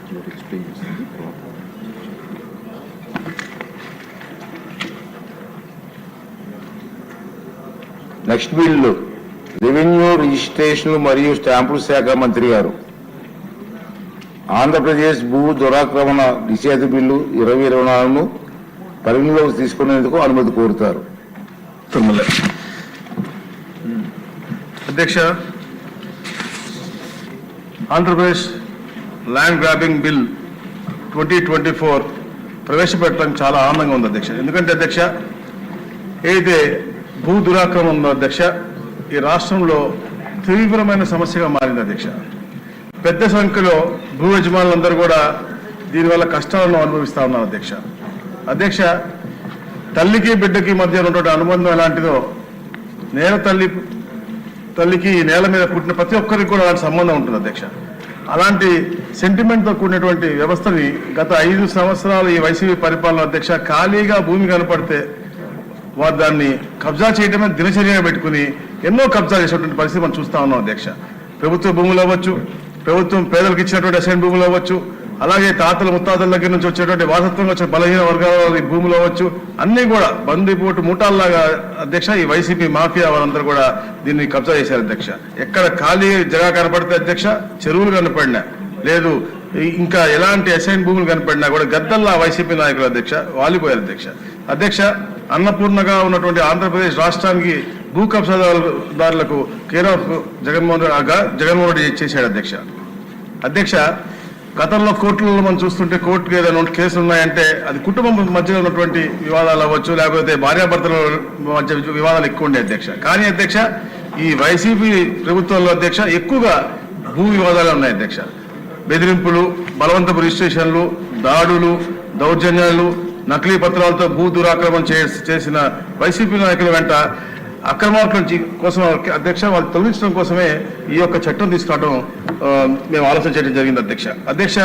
Next bill revenue registration మరియు స్టాంపుల శాఖ మంత్రి గారు ఆంధ్రప్రదేశ్ భూ దురాక్రమణ నిషేధ బిల్లు 2024ను పరిగణలోకి తీసుకునేందుకు అనుమతి కోరుతారు. అధ్యక్ష, ఆంధ్రప్రదేశ్ ల్యాండ్ గ్రాబింగ్ బిల్ 2024 ప్రవేశపెట్టడం చాలా ఆనందంగా ఉంది అధ్యక్ష. ఎందుకంటే అధ్యక్ష, ఏదైతే భూ దురాక్రమం ఉందో అధ్యక్ష, ఈ రాష్ట్రంలో తీవ్రమైన సమస్యగా మారింది అధ్యక్ష. పెద్ద సంఖ్యలో భూ యజమానులందరూ కూడా దీనివల్ల కష్టాలను అనుభవిస్తూ ఉన్నారు అధ్యక్ష. అధ్యక్ష, తల్లికి బిడ్డకి మధ్య ఉన్నటువంటి అనుబంధం ఎలాంటిదో, తల్లికి నేల మీద పుట్టిన ప్రతి ఒక్కరికి కూడా అలాంటి సంబంధం ఉంటుంది అధ్యక్ష. అలాంటి సెంటిమెంట్తో కూడినటువంటి వ్యవస్థని గత 5 సంవత్సరాలు ఈ వైసీపీ పరిపాలన అధ్యక్ష, ఖాళీగా భూమి కనపడితే వారు దాన్ని కబ్జా చేయడమే దినచర్యగా పెట్టుకుని ఎన్నో కబ్జా చేసేటువంటి పరిస్థితి మనం చూస్తా ఉన్నాం అధ్యక్ష. ప్రభుత్వ భూములు అవ్వచ్చు, ప్రభుత్వం పేదలకు ఇచ్చినటువంటి అసైన్ భూములు అవ్వచ్చు, అలాగే తాతల ముత్తాతల దగ్గర నుంచి వచ్చేటువంటి వారసత్వంగా వచ్చే బలహీన వర్గాల భూములు అవ్వచ్చు, అన్ని కూడా బందిపోటు ముఠాల్లాగా అధ్యక్ష ఈ వైసీపీ మాఫియా వారందరూ కూడా దీన్ని కబ్జా చేశారు అధ్యక్ష. ఎక్కడ ఖాళీ జగ కనపడితే అధ్యక్ష, చెరువులు కనపడినా లేదు, ఇంకా ఎలాంటి అసైన్ భూములు కనపడినా కూడా గద్దల్లా వైసీపీ నాయకులు అధ్యక్ష వాలిపోయారు అధ్యక్ష. అధ్యక్ష, అన్నపూర్ణగా ఉన్నటువంటి ఆంధ్రప్రదేశ్ రాష్ట్రానికి భూ కబ్జాదారులకు కేర్ ఆఫ్ జగన్మోహన్ రెడ్డి చేశాడు అధ్యక్ష. అధ్యక్ష, గతంలో కోర్టులలో మనం చూస్తుంటే కోర్టుకు ఏదైనా కేసులు ఉన్నాయంటే అది కుటుంబం మధ్యలో ఉన్నటువంటి వివాదాలు అవ్వచ్చు, లేకపోతే భార్యాభర్తల మధ్య వివాదాలు ఎక్కువ ఉండే అధ్యక్ష. కానీ అధ్యక్ష, ఈ వైసీపీ ప్రభుత్వంలో అధ్యక్ష ఎక్కువగా భూ వివాదాలు ఉన్నాయి అధ్యక్ష. బెదిరింపులు, బలవంతపు రిజిస్ట్రేషన్లు, దాడులు, దౌర్జన్యాలు, నకిలీ పత్రాలతో భూ దురాక్రమణ చేసిన వైసీపీ నాయకుల వెంట అక్రమార్కుల కోసం అధ్యక్ష వాళ్ళు తొలగించడం కోసమే ఈ యొక్క చట్టం తీసుకురావడం మేము ఆలోచన చేయడం జరిగింది అధ్యక్ష. అధ్యక్ష,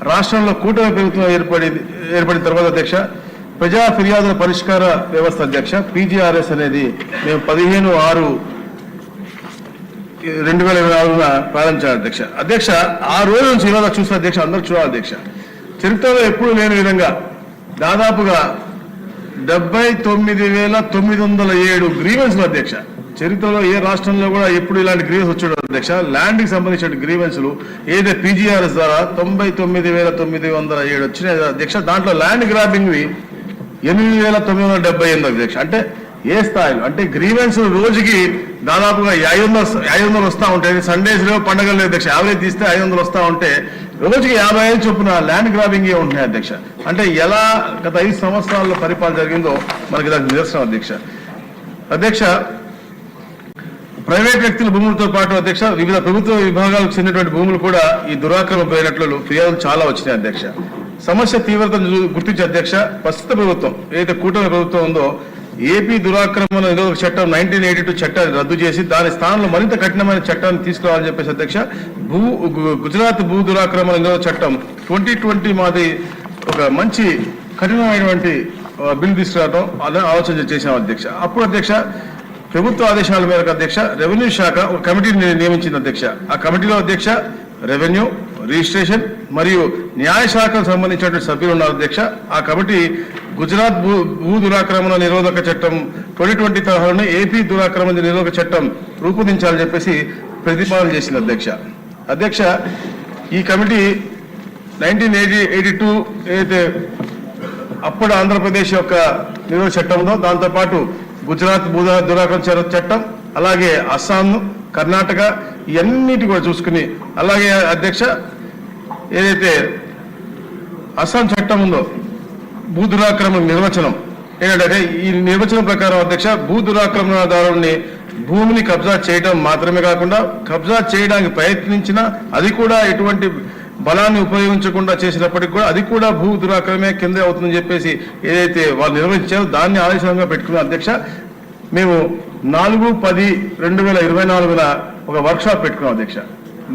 రాష్ట్రంలో కూటమి ప్రభుత్వం ఏర్పడిన తర్వాత అధ్యక్ష ప్రజా ఫిర్యాదుల పరిష్కార వ్యవస్థ అధ్యక్ష PGRS అనేది మేము 15/6/2024 ప్రారంభించాలి అధ్యక్ష. అధ్యక్ష, ఆ రోజు నుంచి ఈరోజు చూసిన అధ్యక్ష అందరూ చూడాలి అధ్యక్ష. చరిత్రలో ఎప్పుడూ లేని విధంగా దాదాపుగా 79,907 గ్రీవెన్స్లు అధ్యక్ష. చరిత్రలో ఏ రాష్ట్రంలో కూడా ఎప్పుడు ఇలాంటి గ్రీవెన్స్ వచ్చాడు అధ్యక్ష. ల్యాండ్కి సంబంధించిన గ్రీవెన్స్లు ఏదైతే PGRS ద్వారా 99,907 వచ్చినాయి అధ్యక్ష. దాంట్లో ల్యాండ్ గ్రాబింగ్వి 8,978 అధ్యక్ష. అంటే ఏ స్థాయిలో అంటే గ్రీవెన్స్ రోజుకి దాదాపుగా 500 వస్తూ ఉంటాయి. సండేస్లో పండగలు అధ్యక్ష యావరేజ్ తీస్తే 500 వస్తూ ఉంటే రోజుకి 55 చొప్పున ల్యాండ్ గ్రాబింగ్ ఉంటున్నాయి అధ్యక్ష. అంటే ఎలా గత 5 సంవత్సరాల్లో పరిపాలన జరిగిందో మనకి దానికి నిదర్శనం అధ్యక్ష. అధ్యక్ష, ప్రైవేట్ వ్యక్తుల భూములతో పాటు అధ్యక్ష వివిధ ప్రభుత్వ విభాగాలకు చెందినటువంటి భూములు కూడా ఈ దురాక్రమణ పోయినట్లు ఫిర్యాదులు చాలా వచ్చినాయి అధ్యక్ష. సమస్య తీవ్రతను గుర్తించి అధ్యక్ష ప్రస్తుత ప్రభుత్వం ఏదైతే కూటమి ప్రభుత్వం ఉందో ఏపీ దురాక్రమణ నిరోధక చట్టం 1982 చట్టాన్ని రద్దు చేసి దాని స్థానంలో మరింత కఠినమైన చట్టాన్ని తీసుకురావాలని చెప్పేసి అధ్యక్ష గుజరాత్ భూ దురాక్రమణ నిరోధక చట్టం 2020 మాది ఒక మంచి కఠినమైనటువంటి బిల్ తీసుకురావడం అలా ఆలోచన చేశాం అధ్యక్ష. అప్పుడు అధ్యక్ష ప్రభుత్వ ఆదేశాల మేరకు అధ్యక్ష రెవెన్యూ శాఖ ఒక కమిటీని నియమించింది అధ్యక్ష. ఆ కమిటీలో అధ్యక్ష రెవెన్యూ, రిజిస్ట్రేషన్ మరియు న్యాయ శాఖకు సంబంధించినటువంటి సభ్యులు ఉన్నారు అధ్యక్ష. ఆ కమిటీ గుజరాత్ భూ దురాక్రమణ నిరోధక చట్టం 2020 తరహాలోనే ఏపీ దురాక్రమణ నిరోధక చట్టం రూపొందించాలని చెప్పేసి ప్రతిపాదన చేసింది అధ్యక్ష. అధ్యక్ష, ఈ కమిటీ 1982 ఏదైతే అప్పుడు ఆంధ్రప్రదేశ్ యొక్క నిరోధక చట్టం ఉందో దాంతోపాటు గుజరాత్ భూ దురాక్రమణ చట్టం, అలాగే అస్సాం, కర్ణాటక ఇవన్నిటి కూడా చూసుకుని, అలాగే అధ్యక్ష ఏదైతే అస్సాం చట్టం ఉందో భూ దురాక్రమణ నిర్వచనం ఏంటంటే ఈ నిర్వచనం ప్రకారం అధ్యక్ష భూ దురాక్రమణదారుల్ని భూమిని కబ్జా చేయడం మాత్రమే కాకుండా కబ్జా చేయడానికి ప్రయత్నించినా అది కూడా ఎటువంటి బలాన్ని ఉపయోగించకుండా చేసినప్పటికీ కూడా అది కూడా భూ దురాక్రమే కిందే అవుతుందని చెప్పేసి ఏదైతే వాళ్ళు నిర్వహించారో దాన్ని ఆదేశంగా పెట్టుకున్న అధ్యక్ష మేము 4/10/2024 ఒక వర్క్షాప్ పెట్టుకున్నాం అధ్యక్ష.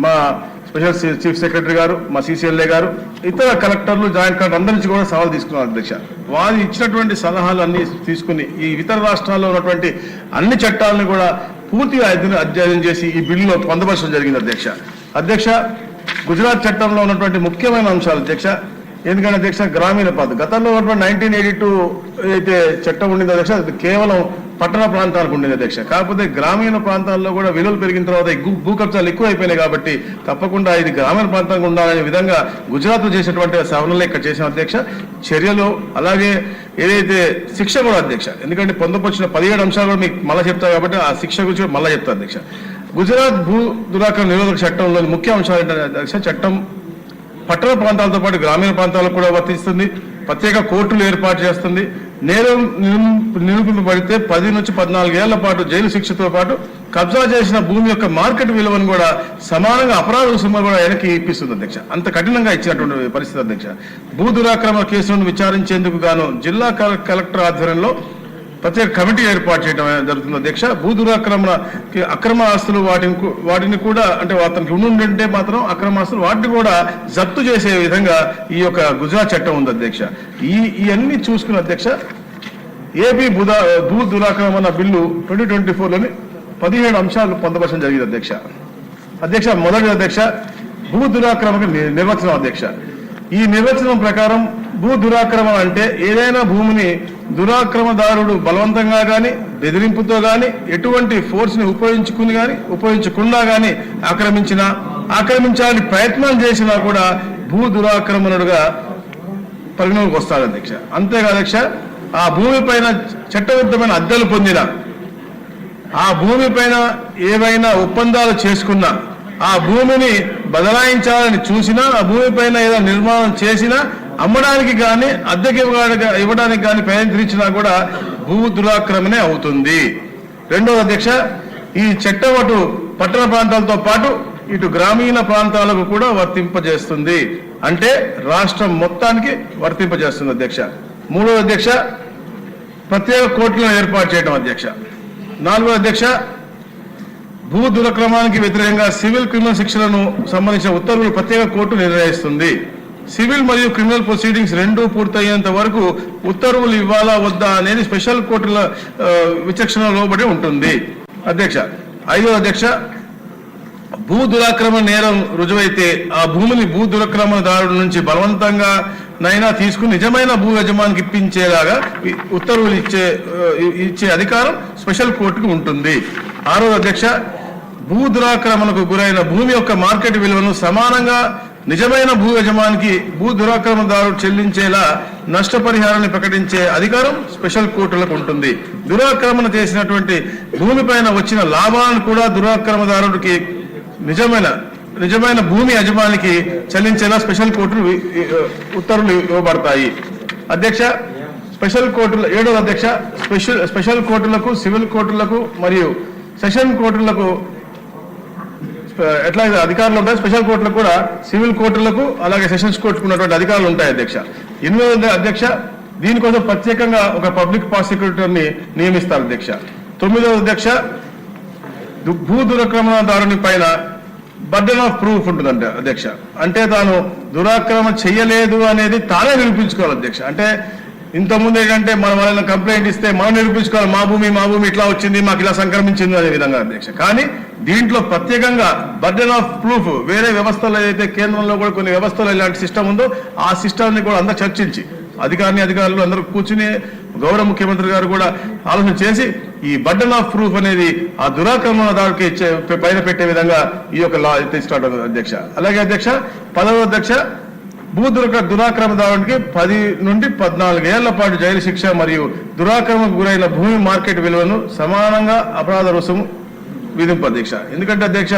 మా స్పెషల్ చీఫ్ సెక్రటరీ గారు, మా CCLA గారు, ఇతర కలెక్టర్లు, జాయింట్ కలెక్టర్ అందరి నుంచి కూడా సవాల్ తీసుకున్నారు అధ్యక్ష. వారు ఇచ్చినటువంటి సలహాలు అన్ని తీసుకుని ఈ ఇతర రాష్ట్రాల్లో ఉన్నటువంటి అన్ని చట్టాలను కూడా పూర్తిగా అధ్యయనం చేసి ఈ బిల్లులో పొందపరచడం జరిగింది అధ్యక్ష. అధ్యక్ష, గుజరాత్ చట్టంలో ఉన్నటువంటి ముఖ్యమైన అంశాలు అధ్యక్ష. ఎందుకంటే అధ్యక్ష గ్రామీణ ప్రాంతం గతంలో ఉన్నటువంటి 1982 అయితే చట్టం ఉండింది అధ్యక్ష, అది కేవలం పట్టణ ప్రాంతాలకు ఉండింది అధ్యక్ష. కాకపోతే గ్రామీణ ప్రాంతాల్లో కూడా విలువలు పెరిగిన తర్వాత భూ కబ్జాలు ఎక్కువ అయిపోయినాయి కాబట్టి తప్పకుండా ఇది గ్రామీణ ప్రాంతంగా ఉండాలనే విధంగా గుజరాత్లో చేసినటువంటి సవరణలు ఇక్కడ చేసిన అధ్యక్ష. చర్యలు అలాగే ఏదైతే శిక్ష కూడా అధ్యక్ష, ఎందుకంటే పొందుపరిచిన 17 అంశాలు కూడా మీకు మళ్ళీ చెప్తారు కాబట్టి ఆ శిక్ష గురించి మళ్ళీ చెప్తారు అధ్యక్ష. గుజరాత్ భూ దురాక్రమణ నిరోధక చట్టంలోని ముఖ్య అంశాలు ఏంటంటే అధ్యక్ష, చట్టం పట్టణ ప్రాంతాలతో పాటు గ్రామీణ ప్రాంతాలకు కూడా వర్తిస్తుంది. ప్రత్యేక కోర్టులు ఏర్పాటు చేస్తుంది. నేరం నిరూపింపబడితే 10 నుంచి 14 ఏళ్ల పాటు జైలు శిక్షతో పాటు కబ్జా చేసిన భూమి యొక్క మార్కెట్ విలువను కూడా సమానంగా అపరాధ రుసుము కూడా వెనక్కి ఇప్పిస్తుంది అధ్యక్ష. అంత కఠినంగా ఇచ్చినటువంటి పరిస్థితి అధ్యక్ష. భూ దురాక్రమణ కేసులను విచారించేందుకు గాను జిల్లా కలెక్టర్ ఆధ్వర్యంలో ప్రత్యేక కమిటీ ఏర్పాటు చేయడం జరుగుతుంది అధ్యక్ష. భూ దురాక్రమణ అక్రమ ఆస్తులు వాటిని కూడా అంటే అతనికి ఉండుంటే మాత్రం అక్రమ ఆస్తులు వాటిని కూడా జప్తు చేసే విధంగా ఈ యొక్క గుజరాత్ చట్టం ఉంది అధ్యక్ష. ఇవన్నీ చూసుకున్న అధ్యక్ష, ఏపీ భూ దురాక్రమణ బిల్లు 2024లోని 17 అంశాలు పొందపరచడం జరిగింది అధ్యక్ష. అధ్యక్ష మొదటి అధ్యక్ష భూ దురాక్రమణ నిర్వచనం అధ్యక్ష. ఈ నిర్వచనం ప్రకారం భూ దురాక్రమణ అంటే ఏదైనా భూమిని దురాక్రమదారుడు బలవంతంగా కానీ బెదిరింపుతో కానీ ఎటువంటి ఫోర్స్ని ఉపయోగించకుండా కానీ ఆక్రమించాలని ప్రయత్నం చేసినా కూడా భూ దురాక్రమణుడుగా పరిగణలోకి వస్తాడు అధ్యక్ష. అంతేకాదు అధ్యక్ష, ఆ భూమి పైన చట్టబద్ధమైన అద్దెలు పొందిన, ఆ భూమి పైన ఏవైనా ఒప్పందాలు చేసుకున్నా, ఆ భూమిని బదలాయించాలని చూసినా, ఆ భూమి పైన ఏదైనా నిర్మాణం చేసినా, అమ్మడానికి కానీ అద్దెకి ఇవ్వడానికి కానీ ప్రయత్నించినా కూడా భూ దురాక్రమణే అవుతుంది. రెండవ అధ్యక్ష, ఈ చట్టం అటు పట్టణ ప్రాంతాలతో పాటు ఇటు గ్రామీణ ప్రాంతాలకు కూడా వర్తింపజేస్తుంది. అంటే రాష్ట్రం మొత్తానికి వర్తింపజేస్తుంది అధ్యక్ష. మూడవ అధ్యక్ష, ప్రత్యేక కోర్టులను ఏర్పాటు చేయడం అధ్యక్ష. నాలుగవ అధ్యక్ష, భూ దురాక్రమణానికి వ్యతిరేకంగా సివిల్ క్రిమినల్ శిక్షలను సంబంధించిన ఉత్తర్వులు ప్రత్యేక కోర్టు నిర్ణయిస్తుంది. సివిల్ మరియు క్రిమినల్ ప్రొసీడింగ్స్ రెండూ పూర్తయ్యేంత వరకు ఉత్తర్వులు ఇవ్వాలా వద్దా అనేది స్పెషల్ కోర్టుల విచక్షణ లోబడి ఉంటుంది అధ్యక్ష. ఐదవ అధ్యక్ష, భూ దురాక్రమణ నేరం రుజువైతే ఆ భూమిని భూ దురాక్రమణదారుడి నుంచి బలవంతంగా నైనా తీసుకుని నిజమైన భూ యజమానికి ఇప్పించేలాగా ఉత్తర్వులు ఇచ్చే అధికారం స్పెషల్ కోర్టుకు ఉంటుంది. ఆరవ అధ్యక్ష, భూ దురాక్రమణకు గురైన భూమి యొక్క మార్కెట్ విలువను సమానంగా నిజమైన భూ యజమానికి భూ దురాక్రమణదారుడు చెల్లించేలా నష్టపరిహారాన్ని ప్రకటించే అధికారం స్పెషల్ కోర్టులకు ఉంటుంది. దురాక్రమణ చేసినటువంటి భూమిపైన వచ్చిన లాభాలను కూడా దురాక్రమణదారుడికి నిజమైన భూమి యజమానికి చెల్లించేలా స్పెషల్ కోర్టులు ఉత్తర్వులు ఇవ్వబడతాయి అధ్యక్ష. స్పెషల్ కోర్టుల ఏడవ అధ్యక్ష, స్పెషల్ కోర్టులకు, సివిల్ కోర్టులకు మరియు సెషన్ కోర్టులకు ఎట్లా అధికారులు ఉంటాయి, స్పెషల్ కోర్టులకు కూడా సివిల్ కోర్టులకు అలాగే సెషన్స్ కోర్టుకు ఉన్నటువంటి అధికారులు ఉంటాయి అధ్యక్ష. ఎనిమిదవ అధ్యక్ష, దీనికోసం ప్రత్యేకంగా ఒక పబ్లిక్ ప్రాసిక్యూటర్ని నియమిస్తారు అధ్యక్ష. తొమ్మిదవ అధ్యక్ష, భూ దురాక్రమణదారుని పైన బర్డెన్ ఆఫ్ ప్రూఫ్ ఉంటుందంట అధ్యక్ష. అంటే తాను దురాక్రమణ చెయ్యలేదు అనేది తానే నిరూపించుకోవాలి అధ్యక్ష. అంటే ఇంతకుముందు ఏంటంటే మనం వాళ్ళని కంప్లైంట్ ఇస్తే మనం నిరూపించుకోవాలి, మా భూమి ఇట్లా వచ్చింది, మాకు ఇలా సంక్రమించింది అనే విధంగా అధ్యక్ష. కానీ దీంట్లో ప్రత్యేకంగా బర్డెన్ ఆఫ్ ప్రూఫ్ వేరే వ్యవస్థలో ఏదైతే కేంద్రంలో కూడా కొన్ని వ్యవస్థలో ఇలాంటి సిస్టమ్ ఉందో ఆ సిస్టమ్ని కూడా అందరూ చర్చించి అధికారులు అందరూ కూర్చుని గౌరవ ముఖ్యమంత్రి గారు కూడా ఆలోచన చేసి ఈ బర్డెన్ ఆఫ్ ప్రూఫ్ అనేది ఆ దురాక్రమణదారుడికి పైన పెట్టే విధంగా ఈ యొక్క లా తీసుకురావడం అధ్యక్ష. అలాగే అధ్యక్ష, 10వ అధ్యక్ష, భూ దురాక్రమదారునికి 10 నుండి 14 ఏళ్ల పాటు జైలు శిక్ష మరియు దురాక్రమణకు గురైన భూమి మార్కెట్ విలువను సమానంగా అపరాధ రుసుము విధింపు అధ్యక్ష. ఎందుకంటే అధ్యక్ష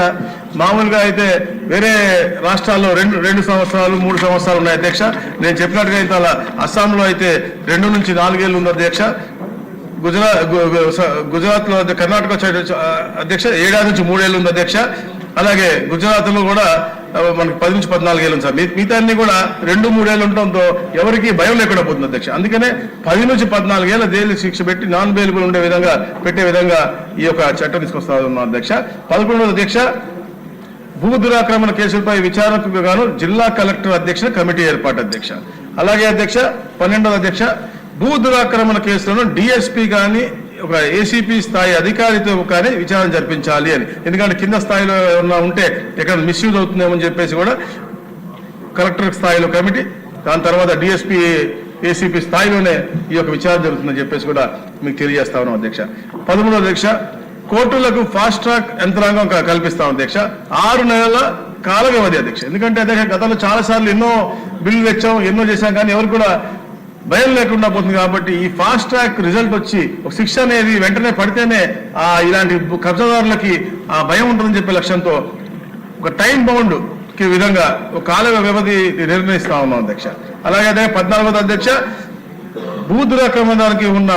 మామూలుగా అయితే వేరే రాష్ట్రాల్లో 2 సంవత్సరాలు 3 సంవత్సరాలు ఉన్నాయి అధ్యక్ష. నేను చెప్పినట్టుగా అయితే అలా అస్సాంలో అయితే 2 నుంచి 4 ఏళ్ళు ఉంది అధ్యక్ష. గుజరాత్లో కర్ణాటక అధ్యక్ష 7 నుంచి 3 ఏళ్ళు ఉంది అధ్యక్ష. అలాగే గుజరాత్లో కూడా మనకి 10 నుంచి 14 ఏళ్ళు ఉంది సార్. మిగతా అన్ని కూడా 2-3 ఏళ్ళు ఉండటంతో ఎవరికి భయం లేకుండా పోతుంది అధ్యక్ష. అందుకనే 10 నుంచి 14 ఏళ్ళ జైలు శిక్ష పెట్టి నాన్ బెయిలబుల్ ఉండే విధంగా పెట్టే విధంగా ఈ యొక్క చట్టం తీసుకొస్తా ఉన్నాం అధ్యక్ష. 11వ అధ్యక్ష, భూ దురాక్రమణ కేసులపై విచారణకు గాను జిల్లా కలెక్టర్ అధ్యక్ష కమిటీ ఏర్పాటు అధ్యక్ష. అలాగే అధ్యక్ష 12వ అధ్యక్ష, భూ దురాక్రమణ కేసులను డిఎస్పీ కానీ ఒక ఏసీపీ స్థాయి అధికారితో కానీ విచారణ జరిపించాలి అని. ఎందుకంటే కింద స్థాయిలో ఏమన్నా ఉంటే ఎక్కడ మిస్యూజ్ అవుతుందేమని చెప్పేసి కూడా కలెక్టర్ స్థాయిలో కమిటీ, దాని తర్వాత డిఎస్పీ ఏసీపీ స్థాయిలోనే ఈ యొక్క విచారణ జరుగుతుందని చెప్పేసి కూడా మీకు తెలియజేస్తా ఉన్నాం అధ్యక్ష. 13వ అధ్యక్ష, కోర్టులకు ఫాస్ట్ ట్రాక్ యంత్రాంగం కల్పిస్తాం అధ్యక్ష. 6 నెలల కాల వ్యవధి అధ్యక్ష. ఎందుకంటే అధ్యక్ష గతంలో చాలా సార్లు ఎన్నో బిల్లు తెచ్చాం, ఎన్నో చేశాం, కానీ ఎవరు కూడా భయం లేకుండా పోతుంది. కాబట్టి ఈ ఫాస్ట్ ట్రాక్ రిజల్ట్ వచ్చి ఒక శిక్ష అనేది వెంటనే పడితేనే ఇలాంటి కబ్జాదారులకి ఆ భయం ఉంటుందని చెప్పే లక్ష్యంతో ఒక టైం బౌండ్ కి విధంగా ఒక కాల వ్యవధి నిర్ణయిస్తా ఉన్నాం అధ్యక్ష. అలాగే అదే 14వ అధ్యక్ష, భూ దురాక్రమణానికి ఉన్న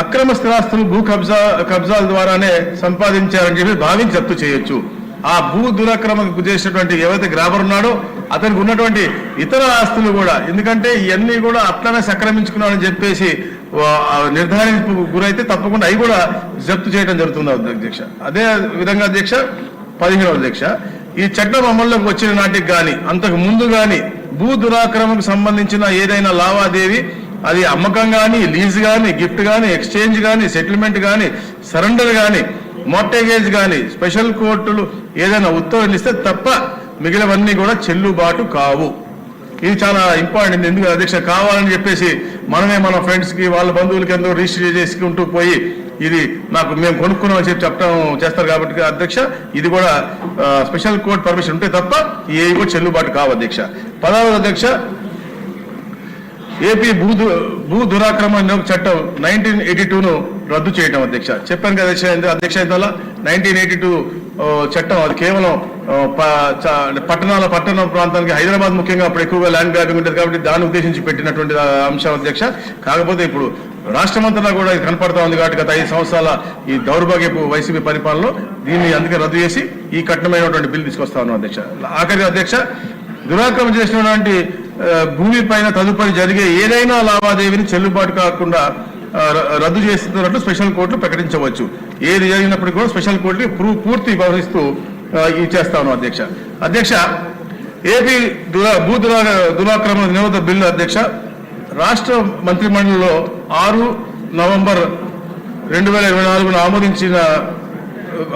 అక్రమ స్థిరాస్తులు భూ కబ్జాల ద్వారానే సంపాదించారని చెప్పి భావించి జప్తు చేయొచ్చు. ఆ భూ దురాక్రమకు చేసినటువంటి ఏవైతే గ్రామర్ ఉన్నాడో అతనికి ఉన్నటువంటి ఇతర ఆస్తులు కూడా, ఎందుకంటే ఇవన్నీ కూడా అట్లనే సక్రమించుకున్నాడని చెప్పేసి నిర్ధారింపు గురైతే తప్పకుండా అవి కూడా జప్తు చేయడం జరుగుతుంది అధ్యక్ష. అదే విధంగా అధ్యక్ష 15వ అధ్యక్ష, ఈ చట్టం అమల్లోకి వచ్చిన నాటికి కానీ అంతకు ముందు కానీ భూ దురాక్రమకు సంబంధించిన ఏదైనా లావాదేవీ, అది అమ్మకం కానీ, లీజ్ కానీ, గిఫ్ట్ కానీ, ఎక్స్చేంజ్ కానీ, సెటిల్మెంట్ కానీ, సరెండర్ కానీ, మార్టేగేజ్ కానీ స్పెషల్ కోర్టులు ఏదైనా ఉత్తర్వులు ఇస్తే తప్ప మిగిలినవన్నీ కూడా చెల్లుబాటు కావు. ఇది చాలా ఇంపార్టెంట్. ఎందుకు అధ్యక్ష, కావాలని చెప్పేసి మనమే మన ఫ్రెండ్స్కి వాళ్ళ బంధువులకి ఎంతో రిజిస్టర్ చేసుకుంటూ పోయి ఇది నాకు మేము కొనుక్కున్నామని చెప్పి చెప్పడం చేస్తారు. కాబట్టి అధ్యక్ష ఇది కూడా స్పెషల్ కోర్టు పర్మిషన్ ఉంటే తప్ప ఏవి కూడా చెల్లుబాటు కావు అధ్యక్ష. 16వ అధ్యక్ష, ఏపీ భూ దురాక్రమణ నిరోధక చట్టం 1982ను రద్దు చేయడం అధ్యక్ష. చెప్పాను కదా అధ్యక్ష, ఇందువల్ల 1982 చట్టం అది కేవలం పట్టణ ప్రాంతానికి హైదరాబాద్ ముఖ్యంగా అప్పుడు ఎక్కువగా ల్యాండ్ గ్రాబింగ్ ఉంటుంది కాబట్టి దాన్ని ఉద్దేశించి పెట్టినటువంటి అంశం అధ్యక్ష. కాకపోతే ఇప్పుడు రాష్ట్రమంతటా కూడా ఇది కనపడతా ఉంది కాబట్టి గత 5 సంవత్సరాల ఈ దౌర్భాగ్యపు వైసీపీ పరిపాలనలో దీన్ని అందుకే రద్దు చేసి ఈ కఠినమైనటువంటి బిల్లు తీసుకొస్తా ఉన్నాం అధ్యక్ష. ఆఖరి అధ్యక్ష, దురాక్రమణ చేసినటువంటి భూమి పైన తదుపరి జరిగే ఏదైనా లావాదేవీని చెల్లుబాటు కాకుండా రద్దు చేస్తున్నట్లు స్పెషల్ కోర్టులు ప్రకటించవచ్చు. ఏది జరిగినప్పటికీ కూడా స్పెషల్ కోర్టు పూర్తి వ్యవహరిస్తూ ఇచ్చేస్తా ఉన్నాం అధ్యక్ష. అధ్యక్ష, ఏపీ భూ దురాక్రమణ నిరోధక బిల్లు అధ్యక్ష రాష్ట్ర మంత్రిమండలిలో 6 నవంబర్ 2024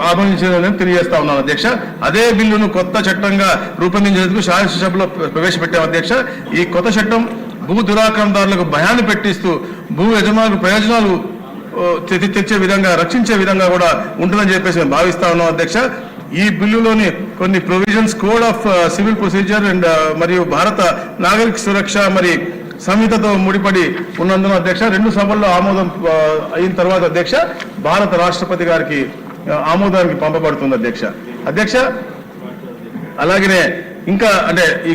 ఆమోదించిందని తెలియజేస్తా ఉన్నాను అధ్యక్ష. అదే బిల్లును కొత్త చట్టంగా రూపొందించేందుకు శాసనసభలో ప్రవేశపెట్టాం అధ్యక్ష. ఈ కొత్త చట్టం భూ దురాక్రమదారులకు భయాన్ని పెట్టిస్తూ భూ యజమానులకు ప్రయోజనాలు తెచ్చే విధంగా, రక్షించే విధంగా కూడా ఉంటుందని చెప్పేసి మేము భావిస్తా ఉన్నాం అధ్యక్ష. ఈ బిల్లులోని కొన్ని provisions code of civil procedure and మరియు భారత నాగరిక సురక్ష మరి సంహితతో ముడిపడి ఉన్నందున అధ్యక్ష 2 సభల్లో ఆమోదం అయిన తర్వాత అధ్యక్ష భారత రాష్ట్రపతి గారికి ఆమోదానికి పంపబడుతుంది అధ్యక్ష. అలాగనే ఇంకా అంటే ఈ